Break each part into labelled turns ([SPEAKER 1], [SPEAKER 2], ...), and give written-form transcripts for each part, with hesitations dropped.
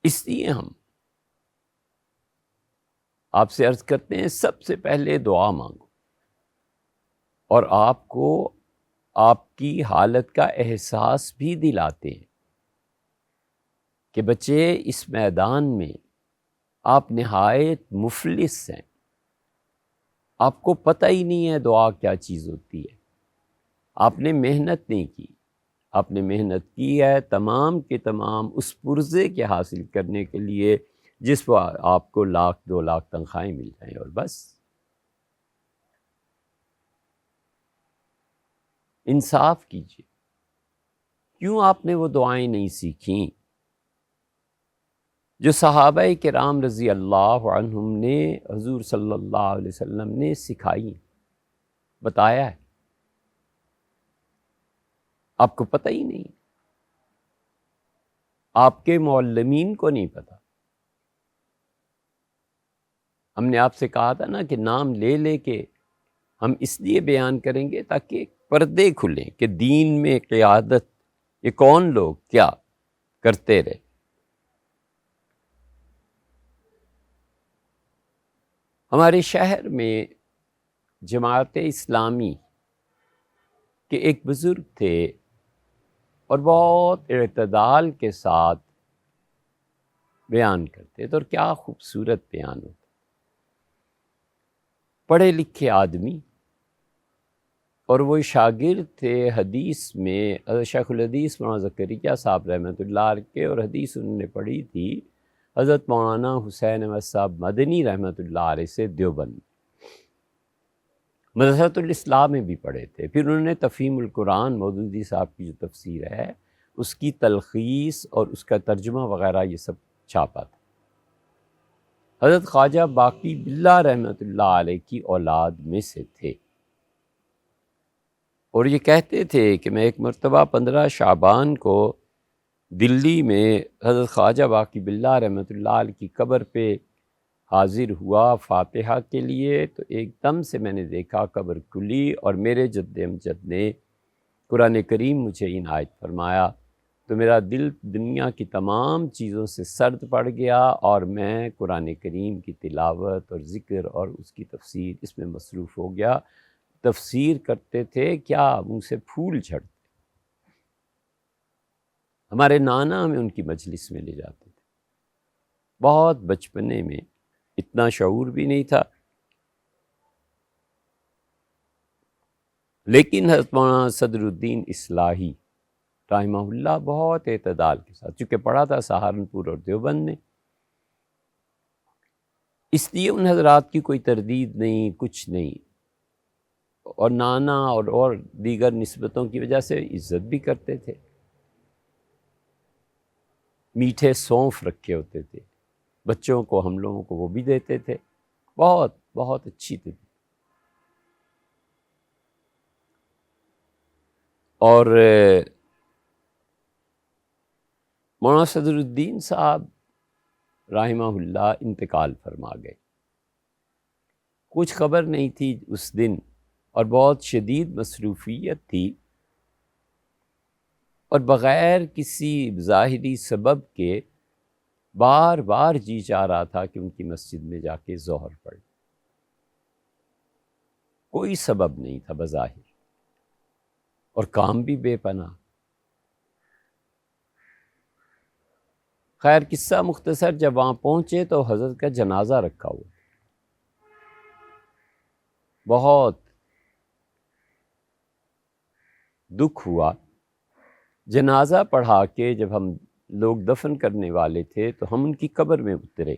[SPEAKER 1] اس لیے ہم آپ سے عرض کرتے ہیں سب سے پہلے دعا مانگو، اور آپ کو آپ کی حالت کا احساس بھی دلاتے ہیں کہ بچے اس میدان میں آپ نہایت مفلس ہیں، آپ کو پتہ ہی نہیں ہے دعا کیا چیز ہوتی ہے، آپ نے محنت نہیں کی، آپ نے محنت کی ہے تمام کے تمام اس پرزے کے حاصل کرنے کے لیے جس پر آپ کو 1,00,000 2,00,000 تنخواہیں مل جائیں، اور بس انصاف کیجیے، کیوں آپ نے وہ دعائیں نہیں سیکھیں جو صحابہ کرام رضی اللہ عنہم نے حضور صلی اللہ علیہ وسلم نے سکھائی، بتایا ہے؟ آپ کو پتہ ہی نہیں، آپ کے معلمین کو نہیں پتہ۔ ہم نے آپ سے کہا تھا نا کہ نام لے لے کے ہم اس لیے بیان کریں گے تاکہ پردے کھلیں کہ دین میں قیادت یہ کون لوگ کیا کرتے رہے۔ ہمارے شہر میں جماعت اسلامی کے ایک بزرگ تھے اور بہت اعتدال کے ساتھ بیان کرتے تھے، اور کیا خوبصورت بیان ہوتا، پڑھے لکھے آدمی، اور وہ شاگرد تھے حدیث میں شیخ الحدیث مولانا زکریا صاحب رحمۃ اللہ علیہ کے، اور حدیث انہوں نے پڑھی تھی حضرت مولانا حسین احمد صاحب مدنی رحمۃ اللہ علیہ سے دیوبند، مدرسۃ الاسلام میں بھی پڑھے تھے۔ پھر انہوں نے تفہیم القرآن مودودی صاحب کی جو تفسیر ہے اس کی تلخیص اور اس کا ترجمہ وغیرہ یہ سب چھاپا تھا۔ حضرت خواجہ باقی باللہ رحمۃ اللہ علیہ کی اولاد میں سے تھے، اور یہ کہتے تھے کہ میں ایک مرتبہ 15 شعبان کو دلی میں حضرت خواجہ باقی باللہ رحمۃ اللہ علیہ کی قبر پہ حاضر ہوا فاتحہ کے لیے، تو ایک دم سے میں نے دیکھا قبر کھلی اور میرے جد امجد نے قرآن کریم مجھے عنایت فرمایا، تو میرا دل دنیا کی تمام چیزوں سے سرد پڑ گیا، اور میں قرآن کریم کی تلاوت اور ذکر اور اس کی تفسیر اس میں مصروف ہو گیا۔ تفسیر کرتے تھے کیا منہ سے پھول جھڑتے، ہمارے نانا ہمیں ان کی مجلس میں لے جاتے تھے، بہت بچپنے میں، اتنا شعور بھی نہیں تھا، لیکن حضرت مولانا صدر الدین اصلاحی رحمہ اللہ بہت اعتدال کے ساتھ، چونکہ پڑھا تھا سہارنپور اور دیوبند میں، اس لیے ان حضرات کی کوئی تردید نہیں، کچھ نہیں، اور نانا اور دیگر نسبتوں کی وجہ سے عزت بھی کرتے تھے، میٹھے سونف رکھے ہوتے تھے بچوں کو، ہم لوگوں کو وہ بھی دیتے تھے، بہت بہت اچھی تھی۔ اور مولانا صدر الدین صاحب رحمہ اللہ انتقال فرما گئے، کچھ خبر نہیں تھی اس دن، اور بہت شدید مصروفیت تھی، اور بغیر کسی ظاہری سبب کے بار بار جی چاہ رہا تھا کہ ان کی مسجد میں جا کے ظہر پڑھ، کوئی سبب نہیں تھا بظاہر، اور کام بھی بے پناہ۔ خیر قصہ مختصر، جب وہاں پہنچے تو حضرت کا جنازہ رکھا ہوا، بہت دکھ ہوا۔ جنازہ پڑھا کے جب ہم لوگ دفن کرنے والے تھے تو ہم ان کی قبر میں اترے،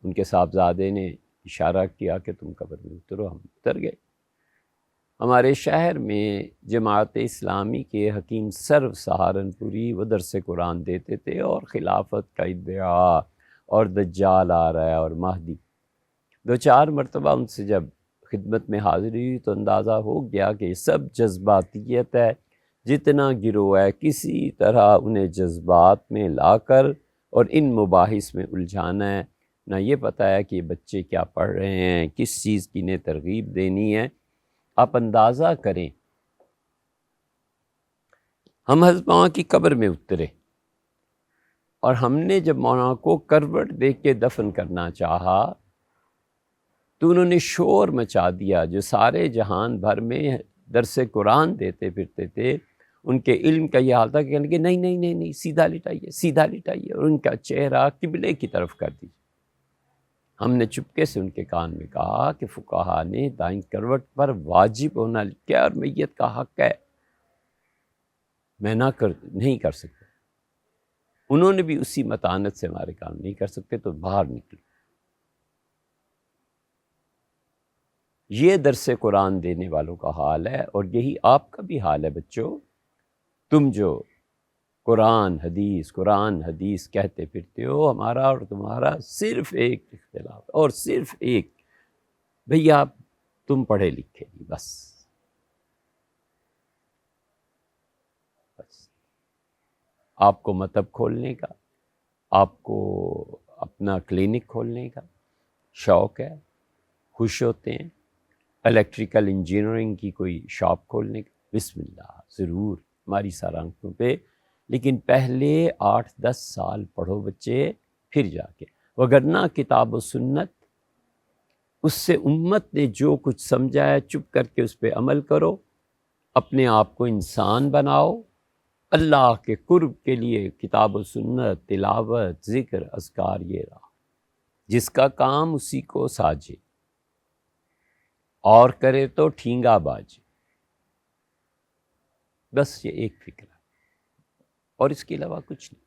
[SPEAKER 1] ان کے صاحبزادے نے اشارہ کیا کہ تم قبر میں اترو، ہم اتر گئے۔ ہمارے شہر میں جماعت اسلامی کے حکیم سرو سہارنپوری وہ درس قرآن دیتے تھے، اور خلافت کا ادعا اور دجال آ رہا ہے اور مہدی، 2-4 مرتبہ ان سے جب خدمت میں حاضری ہوئی تو اندازہ ہو گیا کہ یہ سب جذباتیت ہے، جتنا گروہ ہے کسی طرح انہیں جذبات میں لا کر اور ان مباحث میں الجھانا ہے، نہ یہ پتہ ہے کہ یہ بچے کیا پڑھ رہے ہیں، کس چیز کی انہیں ترغیب دینی ہے۔ آپ اندازہ کریں، ہم حضرت مولانا کی قبر میں اترے، اور ہم نے جب مولانا کو کروٹ دے کے دفن کرنا چاہا تو انہوں نے شور مچا دیا. جو سارے جہان بھر میں درس قرآن دیتے پھرتے تھے ان کے علم کا یہ حال تھا کہ کہنے کہ نہیں نہیں نہیں نہیں سیدھا لٹائیے سیدھا لٹائیے، اور ان کا چہرہ قبلے کی طرف کر دیجیے. ہم نے چپکے سے ان کے کان میں کہا کہ فقہا نے دائیں کروٹ پر واجب ہونا لکھا ہے اور میت کا حق ہے، میں نہیں کر سکتا. انہوں نے بھی اسی متانت سے ہمارے کام نہیں کر سکتے تو باہر نکلے. یہ درس قرآن دینے والوں کا حال ہے، اور یہی آپ کا بھی حال ہے بچوں. تم جو قرآن حدیث کہتے پھرتے ہو، ہمارا اور تمہارا صرف ایک اختلاف، اور صرف ایک، بھیا تم پڑھے لکھے نہیں، بس آپ کو مکتب کھولنے کا، آپ کو اپنا کلینک کھولنے کا شوق ہے، خوش ہوتے ہیں. الیکٹریکل انجینئرنگ کی کوئی شاپ کھولنے کا، بسم اللہ، ضرور ہماری سرانخوں پہ. لیکن پہلے 8-10 سال پڑھو بچے، پھر جا کے، وگرنہ کتاب و سنت اس سے امت نے جو کچھ سمجھا ہے چپ کر کے اس پہ عمل کرو، اپنے آپ کو انسان بناؤ. اللہ کے قرب کے لیے کتاب و سنت، تلاوت، ذکر، اذکار، یہ رہا. جس کا کام اسی کو ساجے، اور کرے تو ٹھینگا باجے. بس یہ ایک فکر ہے، اور اس کے علاوہ کچھ نہیں.